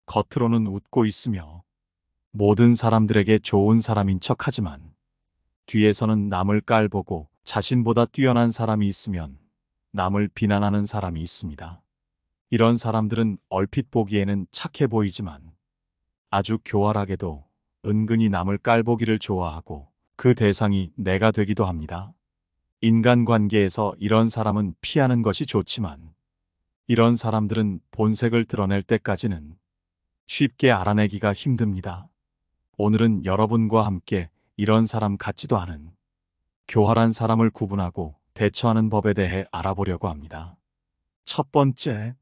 겉으로는 웃고 있으며 모든 사람들에게 좋은 사람인 척하지만 뒤에서는 남을 깔보고 자신보다 뛰어난 사람이 있으면 남을 비난하는 사람이 있습니다. 이런 사람들은 얼핏 보기에는 착해 보이지만 아주 교활하게도 은근히 남을 깔보기를 좋아하고 그 대상이 내가 되기도 합니다. 인간관계에서 이런 사람은 피하는 것이 좋지만 이런 사람들은 본색을 드러낼 때까지는 쉽게 알아내기가 힘듭니다. 오늘은 여러분과 함께 이런 사람 같지도 않은 교활한 사람을 구분하고 대처하는 법에 대해 알아보려고 합니다. 첫 번째,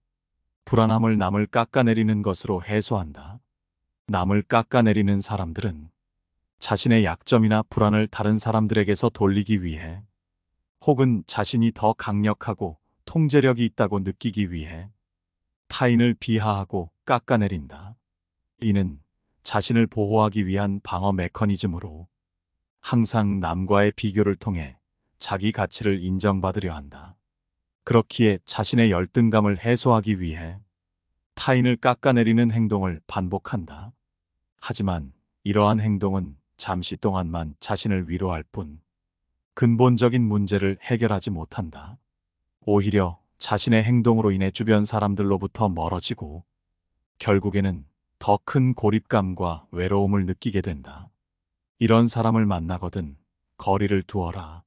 불안함을 남을 깎아내리는 것으로 해소한다. 남을 깎아내리는 사람들은 자신의 약점이나 불안을 다른 사람들에게서 돌리기 위해 혹은 자신이 더 강력하고 통제력이 있다고 느끼기 위해 타인을 비하하고 깎아내린다. 이는 자신을 보호하기 위한 방어 메커니즘으로 항상 남과의 비교를 통해 자기 가치를 인정받으려 한다. 그렇기에 자신의 열등감을 해소하기 위해 타인을 깎아내리는 행동을 반복한다. 하지만 이러한 행동은 잠시 동안만 자신을 위로할 뿐 근본적인 문제를 해결하지 못한다. 오히려 자신의 행동으로 인해 주변 사람들로부터 멀어지고 결국에는 더 큰 고립감과 외로움을 느끼게 된다. 이런 사람을 만나거든 거리를 두어라.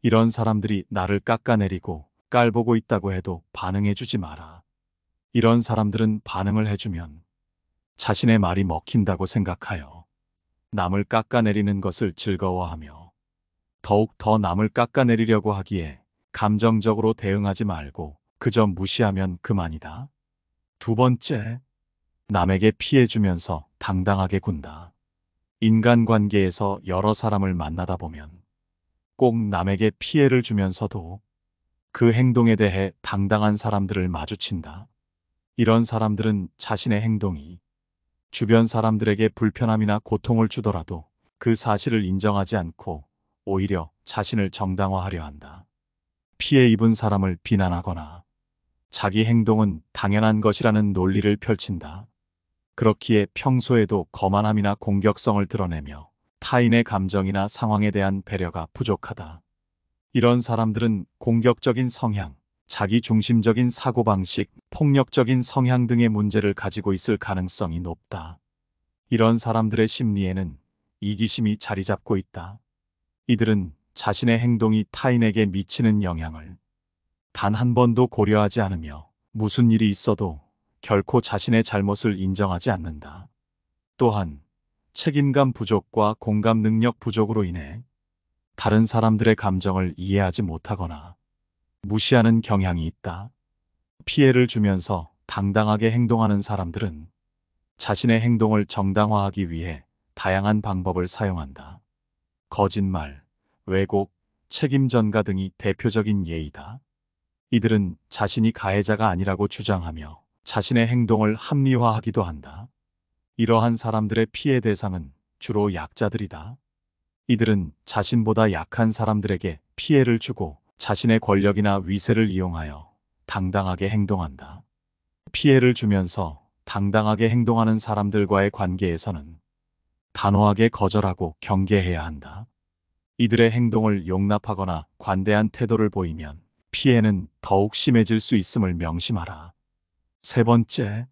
이런 사람들이 나를 깎아내리고 깔보고 있다고 해도 반응해주지 마라. 이런 사람들은 반응을 해주면 자신의 말이 먹힌다고 생각하여 남을 깎아내리는 것을 즐거워하며 더욱 더 남을 깎아내리려고 하기에 감정적으로 대응하지 말고 그저 무시하면 그만이다. 두 번째, 남에게 피해주면서 당당하게 군다. 인간관계에서 여러 사람을 만나다 보면 꼭 남에게 피해를 주면서도 그 행동에 대해 당당한 사람들을 마주친다. 이런 사람들은 자신의 행동이 주변 사람들에게 불편함이나 고통을 주더라도 그 사실을 인정하지 않고 오히려 자신을 정당화하려 한다. 피해 입은 사람을 비난하거나 자기 행동은 당연한 것이라는 논리를 펼친다. 그렇기에 평소에도 거만함이나 공격성을 드러내며 타인의 감정이나 상황에 대한 배려가 부족하다. 이런 사람들은 공격적인 성향, 자기중심적인 사고방식, 폭력적인 성향 등의 문제를 가지고 있을 가능성이 높다. 이런 사람들의 심리에는 이기심이 자리 잡고 있다. 이들은 자신의 행동이 타인에게 미치는 영향을 단 한 번도 고려하지 않으며 무슨 일이 있어도 결코 자신의 잘못을 인정하지 않는다. 또한 책임감 부족과 공감 능력 부족으로 인해 다른 사람들의 감정을 이해하지 못하거나 무시하는 경향이 있다. 피해를 주면서 당당하게 행동하는 사람들은 자신의 행동을 정당화하기 위해 다양한 방법을 사용한다. 거짓말, 왜곡, 책임 전가 등이 대표적인 예이다. 이들은 자신이 가해자가 아니라고 주장하며 자신의 행동을 합리화하기도 한다. 이러한 사람들의 피해 대상은 주로 약자들이다. 이들은 자신보다 약한 사람들에게 피해를 주고 자신의 권력이나 위세를 이용하여 당당하게 행동한다. 피해를 주면서 당당하게 행동하는 사람들과의 관계에서는 단호하게 거절하고 경계해야 한다. 이들의 행동을 용납하거나 관대한 태도를 보이면 피해는 더욱 심해질 수 있음을 명심하라. 세 번째,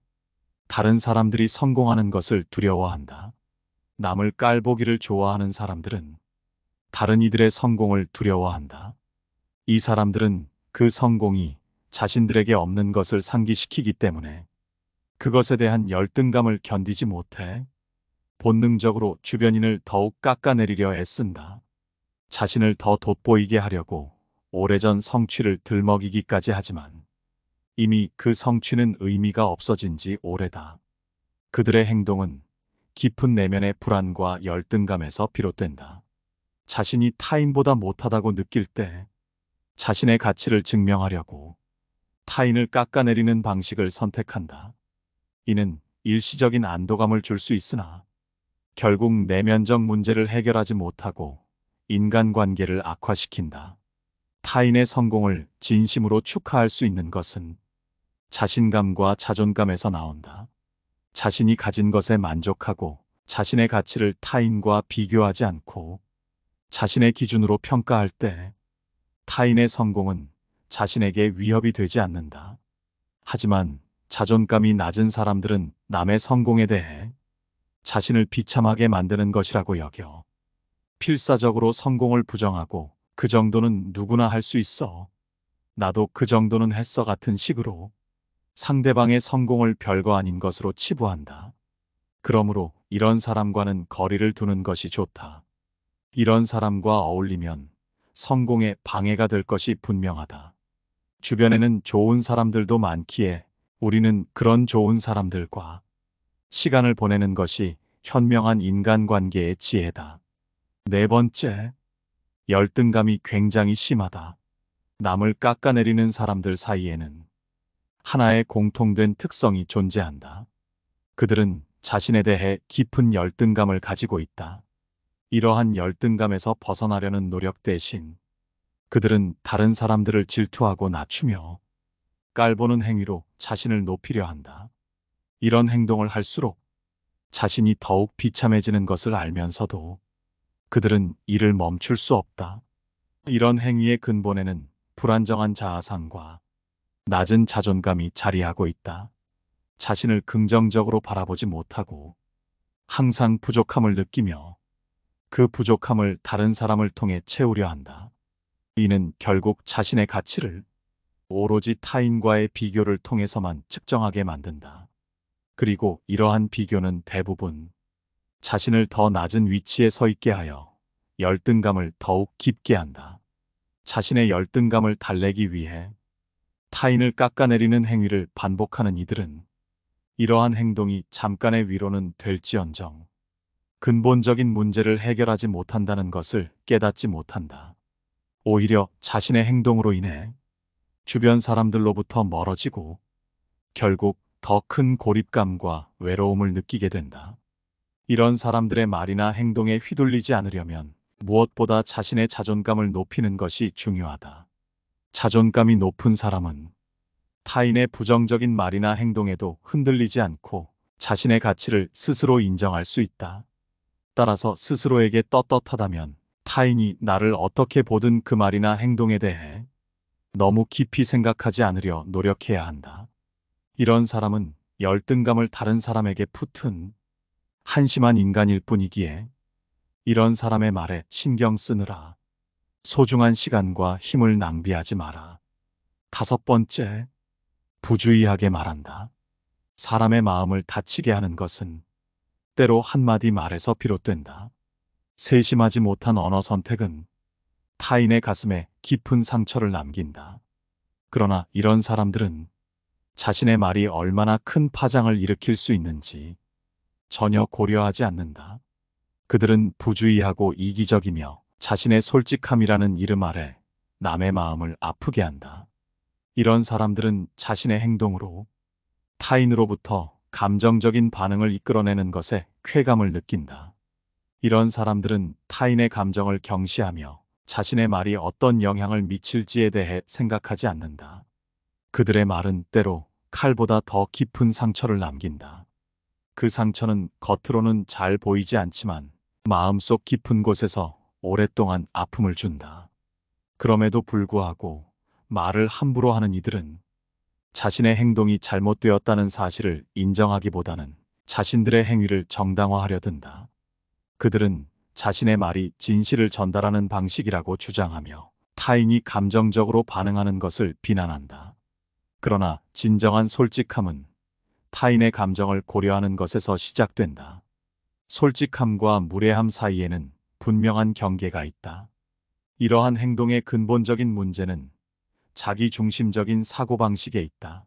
다른 사람들이 성공하는 것을 두려워한다. 남을 깔보기를 좋아하는 사람들은 다른 이들의 성공을 두려워한다. 이 사람들은 그 성공이 자신들에게 없는 것을 상기시키기 때문에 그것에 대한 열등감을 견디지 못해 본능적으로 주변인을 더욱 깎아내리려 애쓴다. 자신을 더 돋보이게 하려고 오래전 성취를 들먹이기까지 하지만 이미 그 성취는 의미가 없어진 지 오래다. 그들의 행동은 깊은 내면의 불안과 열등감에서 비롯된다. 자신이 타인보다 못하다고 느낄 때 자신의 가치를 증명하려고 타인을 깎아내리는 방식을 선택한다. 이는 일시적인 안도감을 줄 수 있으나 결국 내면적 문제를 해결하지 못하고 인간관계를 악화시킨다. 타인의 성공을 진심으로 축하할 수 있는 것은 자신감과 자존감에서 나온다. 자신이 가진 것에 만족하고 자신의 가치를 타인과 비교하지 않고 자신의 기준으로 평가할 때 타인의 성공은 자신에게 위협이 되지 않는다. 하지만 자존감이 낮은 사람들은 남의 성공에 대해 자신을 비참하게 만드는 것이라고 여겨 필사적으로 성공을 부정하고 그 정도는 누구나 할 수 있어. 나도 그 정도는 했어 같은 식으로 상대방의 성공을 별거 아닌 것으로 치부한다. 그러므로 이런 사람과는 거리를 두는 것이 좋다. 이런 사람과 어울리면 성공에 방해가 될 것이 분명하다. 주변에는 좋은 사람들도 많기에 우리는 그런 좋은 사람들과 시간을 보내는 것이 현명한 인간관계의 지혜다. 네 번째, 열등감이 굉장히 심하다. 남을 깎아내리는 사람들 사이에는 하나의 공통된 특성이 존재한다. 그들은 자신에 대해 깊은 열등감을 가지고 있다. 이러한 열등감에서 벗어나려는 노력 대신 그들은 다른 사람들을 질투하고 낮추며 깔보는 행위로 자신을 높이려 한다. 이런 행동을 할수록 자신이 더욱 비참해지는 것을 알면서도 그들은 이를 멈출 수 없다. 이런 행위의 근본에는 불안정한 자아상과 낮은 자존감이 자리하고 있다. 자신을 긍정적으로 바라보지 못하고 항상 부족함을 느끼며 그 부족함을 다른 사람을 통해 채우려 한다. 이는 결국 자신의 가치를 오로지 타인과의 비교를 통해서만 측정하게 만든다. 그리고 이러한 비교는 대부분 자신을 더 낮은 위치에 서 있게 하여 열등감을 더욱 깊게 한다. 자신의 열등감을 달래기 위해 타인을 깎아내리는 행위를 반복하는 이들은 이러한 행동이 잠깐의 위로는 될지언정 근본적인 문제를 해결하지 못한다는 것을 깨닫지 못한다. 오히려 자신의 행동으로 인해 주변 사람들로부터 멀어지고 결국 더 큰 고립감과 외로움을 느끼게 된다. 이런 사람들의 말이나 행동에 휘둘리지 않으려면 무엇보다 자신의 자존감을 높이는 것이 중요하다. 자존감이 높은 사람은 타인의 부정적인 말이나 행동에도 흔들리지 않고 자신의 가치를 스스로 인정할 수 있다. 따라서 스스로에게 떳떳하다면 타인이 나를 어떻게 보든 그 말이나 행동에 대해 너무 깊이 생각하지 않으려 노력해야 한다. 이런 사람은 열등감을 다른 사람에게 푸튼 한심한 인간일 뿐이기에 이런 사람의 말에 신경 쓰느라 소중한 시간과 힘을 낭비하지 마라. 다섯 번째, 부주의하게 말한다. 사람의 마음을 다치게 하는 것은 때로 한마디 말에서 비롯된다. 세심하지 못한 언어 선택은 타인의 가슴에 깊은 상처를 남긴다. 그러나 이런 사람들은 자신의 말이 얼마나 큰 파장을 일으킬 수 있는지 전혀 고려하지 않는다. 그들은 부주의하고 이기적이며 자신의 솔직함이라는 이름 아래 남의 마음을 아프게 한다. 이런 사람들은 자신의 행동으로 타인으로부터 감정적인 반응을 이끌어내는 것에 쾌감을 느낀다. 이런 사람들은 타인의 감정을 경시하며 자신의 말이 어떤 영향을 미칠지에 대해 생각하지 않는다. 그들의 말은 때로 칼보다 더 깊은 상처를 남긴다. 그 상처는 겉으로는 잘 보이지 않지만 마음속 깊은 곳에서 오랫동안 아픔을 준다. 그럼에도 불구하고 말을 함부로 하는 이들은 자신의 행동이 잘못되었다는 사실을 인정하기보다는 자신들의 행위를 정당화하려 든다. 그들은 자신의 말이 진실을 전달하는 방식이라고 주장하며 타인이 감정적으로 반응하는 것을 비난한다. 그러나 진정한 솔직함은 타인의 감정을 고려하는 것에서 시작된다. 솔직함과 무례함 사이에는 분명한 경계가 있다. 이러한 행동의 근본적인 문제는 자기중심적인 사고방식에 있다.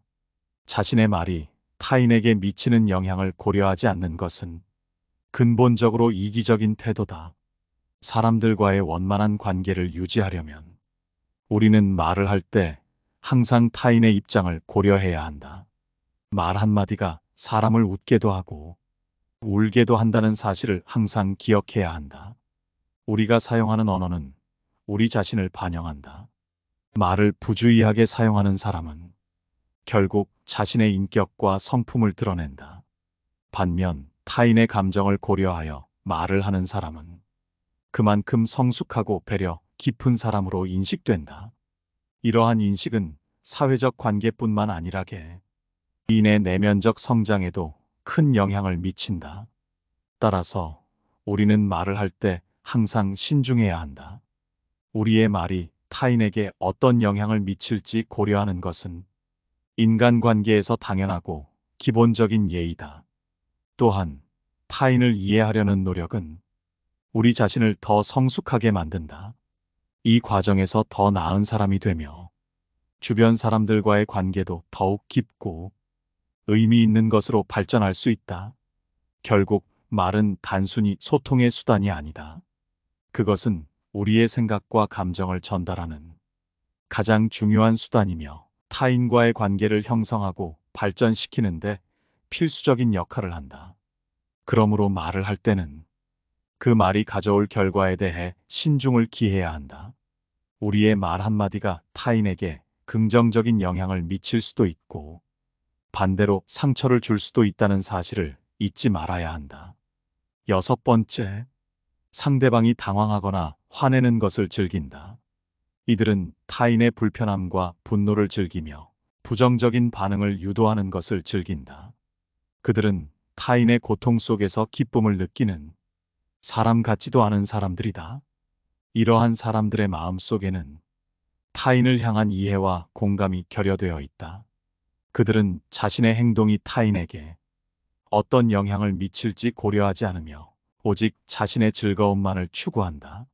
자신의 말이 타인에게 미치는 영향을 고려하지 않는 것은 근본적으로 이기적인 태도다. 사람들과의 원만한 관계를 유지하려면 우리는 말을 할 때 항상 타인의 입장을 고려해야 한다. 말 한마디가 사람을 웃게도 하고 울게도 한다는 사실을 항상 기억해야 한다. 우리가 사용하는 언어는 우리 자신을 반영한다. 말을 부주의하게 사용하는 사람은 결국 자신의 인격과 성품을 드러낸다. 반면 타인의 감정을 고려하여 말을 하는 사람은 그만큼 성숙하고 배려 깊은 사람으로 인식된다. 이러한 인식은 사회적 관계뿐만 아니라 개인의 내면적 성장에도 큰 영향을 미친다. 따라서 우리는 말을 할 때 항상 신중해야 한다. 우리의 말이 타인에게 어떤 영향을 미칠지 고려하는 것은 인간관계에서 당연하고 기본적인 예의다. 또한 타인을 이해하려는 노력은 우리 자신을 더 성숙하게 만든다. 이 과정에서 더 나은 사람이 되며 주변 사람들과의 관계도 더욱 깊고 의미 있는 것으로 발전할 수 있다. 결국 말은 단순히 소통의 수단이 아니다. 그것은 우리의 생각과 감정을 전달하는 가장 중요한 수단이며 타인과의 관계를 형성하고 발전시키는데 필수적인 역할을 한다. 그러므로 말을 할 때는 그 말이 가져올 결과에 대해 신중을 기해야 한다. 우리의 말 한마디가 타인에게 긍정적인 영향을 미칠 수도 있고 반대로 상처를 줄 수도 있다는 사실을 잊지 말아야 한다. 6번째, 상대방이 당황하거나 화내는 것을 즐긴다. 이들은 타인의 불편함과 분노를 즐기며 부정적인 반응을 유도하는 것을 즐긴다. 그들은 타인의 고통 속에서 기쁨을 느끼는 사람 같지도 않은 사람들이다. 이러한 사람들의 마음 속에는 타인을 향한 이해와 공감이 결여되어 있다. 그들은 자신의 행동이 타인에게 어떤 영향을 미칠지 고려하지 않으며 오직 자신의 즐거움만을 추구한다.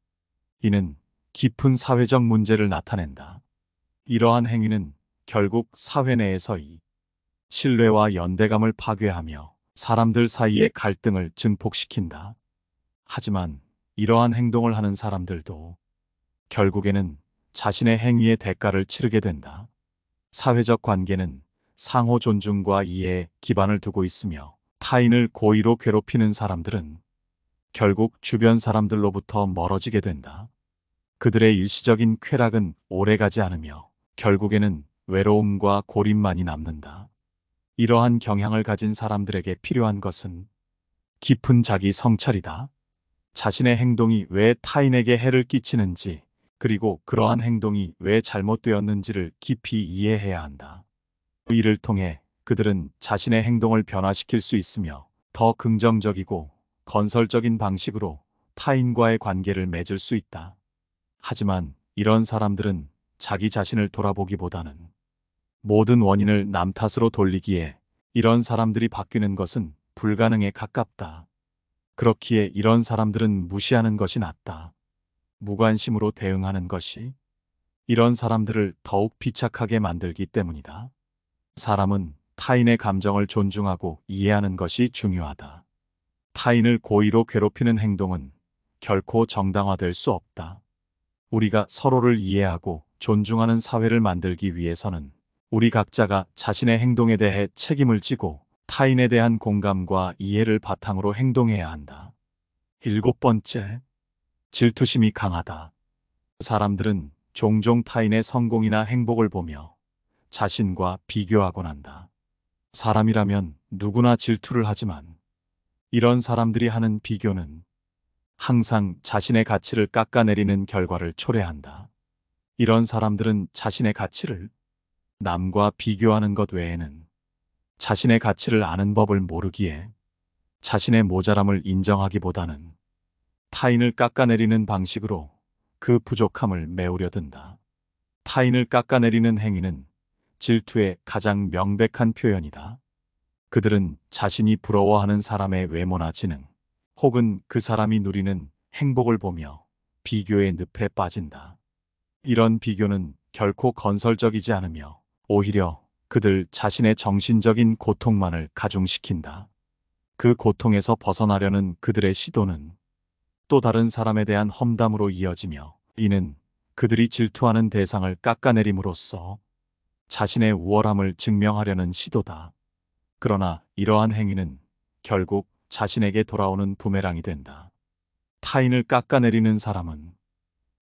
이는 깊은 사회적 문제를 나타낸다. 이러한 행위는 결국 사회 내에서의 신뢰와 연대감을 파괴하며 사람들 사이의 갈등을 증폭시킨다. 하지만 이러한 행동을 하는 사람들도 결국에는 자신의 행위의 대가를 치르게 된다. 사회적 관계는 상호 존중과 이해에 기반을 두고 있으며 타인을 고의로 괴롭히는 사람들은 결국 주변 사람들로부터 멀어지게 된다. 그들의 일시적인 쾌락은 오래가지 않으며 결국에는 외로움과 고립만이 남는다. 이러한 경향을 가진 사람들에게 필요한 것은 깊은 자기 성찰이다. 자신의 행동이 왜 타인에게 해를 끼치는지 그리고 그러한 행동이 왜 잘못되었는지를 깊이 이해해야 한다. 이를 통해 그들은 자신의 행동을 변화시킬 수 있으며 더 긍정적이고 건설적인 방식으로 타인과의 관계를 맺을 수 있다. 하지만 이런 사람들은 자기 자신을 돌아보기보다는 모든 원인을 남 탓으로 돌리기에 이런 사람들이 바뀌는 것은 불가능에 가깝다. 그렇기에 이런 사람들은 무시하는 것이 낫다. 무관심으로 대응하는 것이 이런 사람들을 더욱 비착하게 만들기 때문이다. 사람은 타인의 감정을 존중하고 이해하는 것이 중요하다. 타인을 고의로 괴롭히는 행동은 결코 정당화될 수 없다. 우리가 서로를 이해하고 존중하는 사회를 만들기 위해서는 우리 각자가 자신의 행동에 대해 책임을 지고 타인에 대한 공감과 이해를 바탕으로 행동해야 한다. 7번째, 질투심이 강하다. 사람들은 종종 타인의 성공이나 행복을 보며 자신과 비교하곤 한다. 사람이라면 누구나 질투를 하지만 이런 사람들이 하는 비교는 항상 자신의 가치를 깎아내리는 결과를 초래한다. 이런 사람들은 자신의 가치를 남과 비교하는 것 외에는 자신의 가치를 아는 법을 모르기에 자신의 모자람을 인정하기보다는 타인을 깎아내리는 방식으로 그 부족함을 메우려 든다. 타인을 깎아내리는 행위는 질투의 가장 명백한 표현이다. 그들은 자신이 부러워하는 사람의 외모나 지능, 혹은 그 사람이 누리는 행복을 보며 비교의 늪에 빠진다. 이런 비교는 결코 건설적이지 않으며 오히려 그들 자신의 정신적인 고통만을 가중시킨다. 그 고통에서 벗어나려는 그들의 시도는 또 다른 사람에 대한 험담으로 이어지며 이는 그들이 질투하는 대상을 깎아내림으로써 자신의 우월함을 증명하려는 시도다. 그러나 이러한 행위는 결국 자신에게 돌아오는 부메랑이 된다. 타인을 깎아내리는 사람은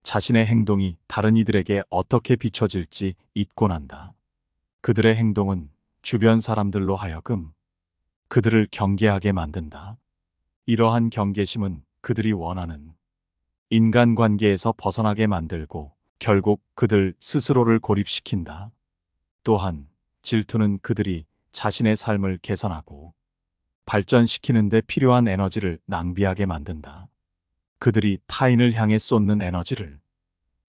자신의 행동이 다른 이들에게 어떻게 비춰질지 잊곤 한다. 그들의 행동은 주변 사람들로 하여금 그들을 경계하게 만든다. 이러한 경계심은 그들이 원하는 인간관계에서 벗어나게 만들고 결국 그들 스스로를 고립시킨다. 또한 질투는 그들이 자신의 삶을 개선하고 발전시키는 데 필요한 에너지를 낭비하게 만든다. 그들이 타인을 향해 쏟는 에너지를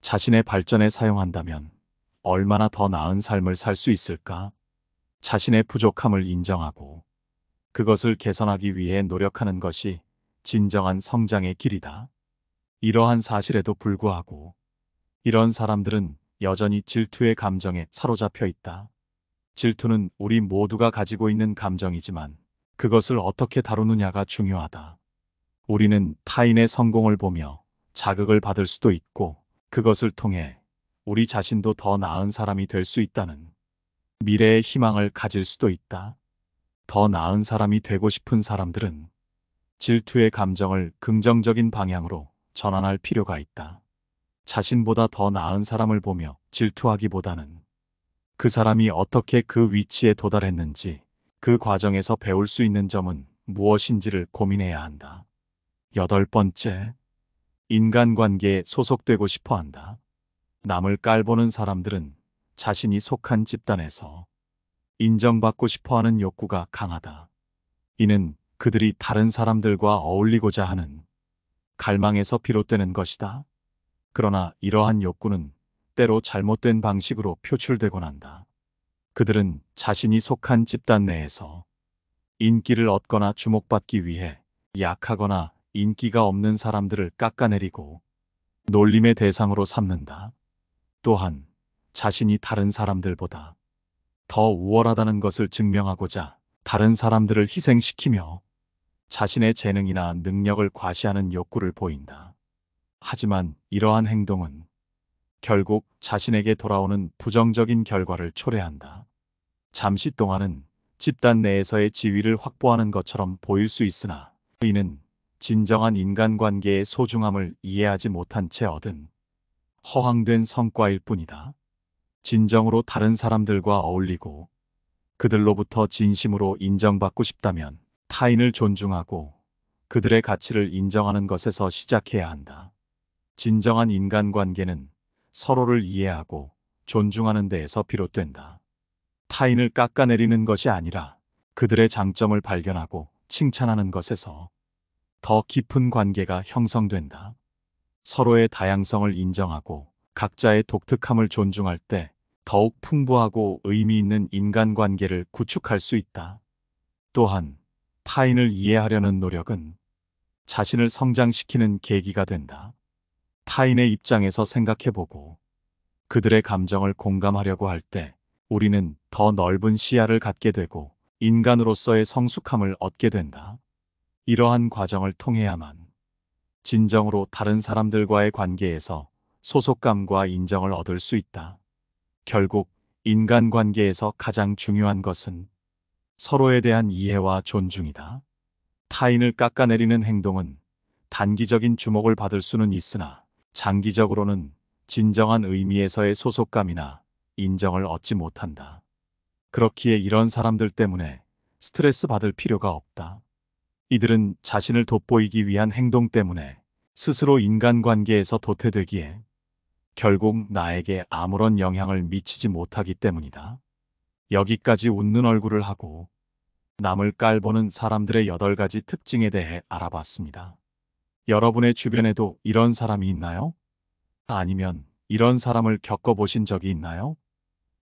자신의 발전에 사용한다면 얼마나 더 나은 삶을 살 수 있을까? 자신의 부족함을 인정하고 그것을 개선하기 위해 노력하는 것이 진정한 성장의 길이다. 이러한 사실에도 불구하고 이런 사람들은 여전히 질투의 감정에 사로잡혀 있다. 질투는 우리 모두가 가지고 있는 감정이지만 그것을 어떻게 다루느냐가 중요하다. 우리는 타인의 성공을 보며 자극을 받을 수도 있고 그것을 통해 우리 자신도 더 나은 사람이 될 수 있다는 미래의 희망을 가질 수도 있다. 더 나은 사람이 되고 싶은 사람들은 질투의 감정을 긍정적인 방향으로 전환할 필요가 있다. 자신보다 더 나은 사람을 보며 질투하기보다는 그 사람이 어떻게 그 위치에 도달했는지 그 과정에서 배울 수 있는 점은 무엇인지를 고민해야 한다. 8번째, 인간관계에 소속되고 싶어 한다. 남을 깔보는 사람들은 자신이 속한 집단에서 인정받고 싶어 하는 욕구가 강하다. 이는 그들이 다른 사람들과 어울리고자 하는 갈망에서 비롯되는 것이다. 그러나 이러한 욕구는 때로 잘못된 방식으로 표출되곤 한다. 그들은 자신이 속한 집단 내에서 인기를 얻거나 주목받기 위해 약하거나 인기가 없는 사람들을 깎아내리고 놀림의 대상으로 삼는다. 또한 자신이 다른 사람들보다 더 우월하다는 것을 증명하고자 다른 사람들을 희생시키며 자신의 재능이나 능력을 과시하는 욕구를 보인다. 하지만 이러한 행동은 결국 자신에게 돌아오는 부정적인 결과를 초래한다. 잠시 동안은 집단 내에서의 지위를 확보하는 것처럼 보일 수 있으나 이는 진정한 인간관계의 소중함을 이해하지 못한 채 얻은 허황된 성과일 뿐이다. 진정으로 다른 사람들과 어울리고 그들로부터 진심으로 인정받고 싶다면 타인을 존중하고 그들의 가치를 인정하는 것에서 시작해야 한다. 진정한 인간관계는 서로를 이해하고 존중하는 데에서 비롯된다. 타인을 깎아내리는 것이 아니라 그들의 장점을 발견하고 칭찬하는 것에서 더 깊은 관계가 형성된다. 서로의 다양성을 인정하고 각자의 독특함을 존중할 때 더욱 풍부하고 의미 있는 인간관계를 구축할 수 있다. 또한 타인을 이해하려는 노력은 자신을 성장시키는 계기가 된다. 타인의 입장에서 생각해보고 그들의 감정을 공감하려고 할 때 우리는 더 넓은 시야를 갖게 되고 인간으로서의 성숙함을 얻게 된다. 이러한 과정을 통해야만 진정으로 다른 사람들과의 관계에서 소속감과 인정을 얻을 수 있다. 결국 인간관계에서 가장 중요한 것은 서로에 대한 이해와 존중이다. 타인을 깎아내리는 행동은 단기적인 주목을 받을 수는 있으나 장기적으로는 진정한 의미에서의 소속감이나 인정을 얻지 못한다. 그렇기에 이런 사람들 때문에 스트레스 받을 필요가 없다. 이들은 자신을 돋보이기 위한 행동 때문에 스스로 인간관계에서 도태되기에 결국 나에게 아무런 영향을 미치지 못하기 때문이다. 여기까지 웃는 얼굴을 하고 남을 깔보는 사람들의 8가지 특징에 대해 알아봤습니다. 여러분의 주변에도 이런 사람이 있나요? 아니면 이런 사람을 겪어보신 적이 있나요?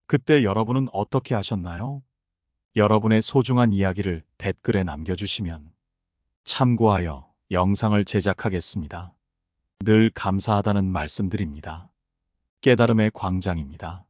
그때 여러분은 어떻게 하셨나요? 여러분의 소중한 이야기를 댓글에 남겨주시면 참고하여 영상을 제작하겠습니다. 늘 감사하다는 말씀드립니다. 깨달음의 광장입니다.